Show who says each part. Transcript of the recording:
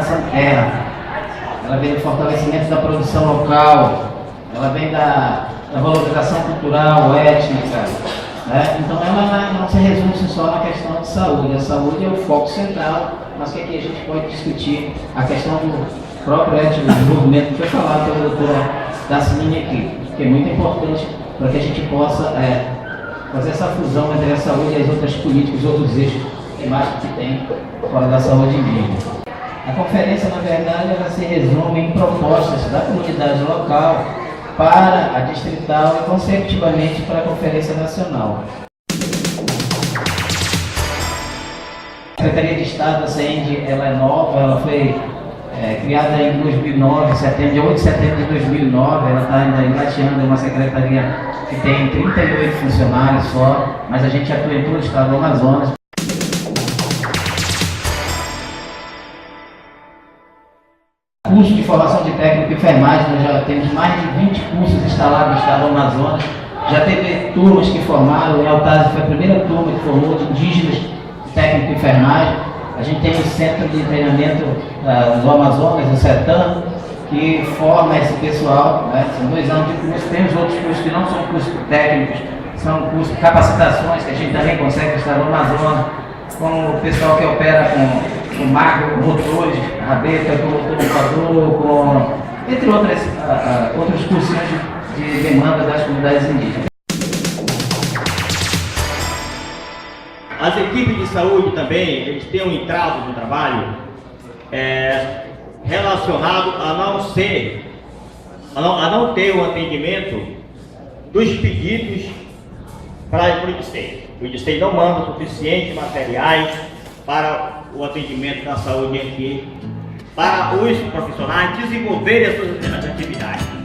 Speaker 1: sem terra, ela vem do fortalecimento da produção local, ela vem da valorização cultural, étnica, né? Então ela não se resume só na questão de saúde. A saúde é o foco central, mas que aqui a gente pode discutir a questão do próprio desenvolvimento que foi falado pela doutora Dacilene aqui, que é muito importante para que a gente possa fazer essa fusão entre a saúde e as outras políticas, os outros eixos temáticos que tem fora da saúde mesmo. A conferência, na verdade, ela se resume em propostas da comunidade local para a distrital e, consecutivamente, para a Conferência Nacional. A Secretaria de Estado da CEND, ela é nova, ela foi criada em 2009, dia 8 de setembro de 2009, ela está ainda engateando, é uma secretaria que tem 38 funcionários só, mas a gente atua em todo o estado do Amazonas. Curso de formação de técnico e enfermagem, nós já temos mais de 20 cursos instalados no estado do Amazonas. Já teve turmas que formaram, em Altazes foi a primeira turma que formou de indígenas de técnico e enfermagem. A gente tem um centro de treinamento do Amazonas, do Sertão, que forma esse pessoal, né? São 2 anos de curso. Tem os outros cursos que não são cursos técnicos, são cursos de capacitações que a gente também consegue no estado do Amazonas, como o pessoal que opera com macro, com motores, rabeta, com motor, entre outros cursos de demanda das comunidades indígenas.
Speaker 2: As equipes de saúde também, eles têm um entrave no trabalho relacionado a não ter o atendimento dos pedidos para o IDSTEI. O IDSTEI não manda suficientes materiais para o atendimento da saúde aqui, para os profissionais desenvolverem as suas atividades.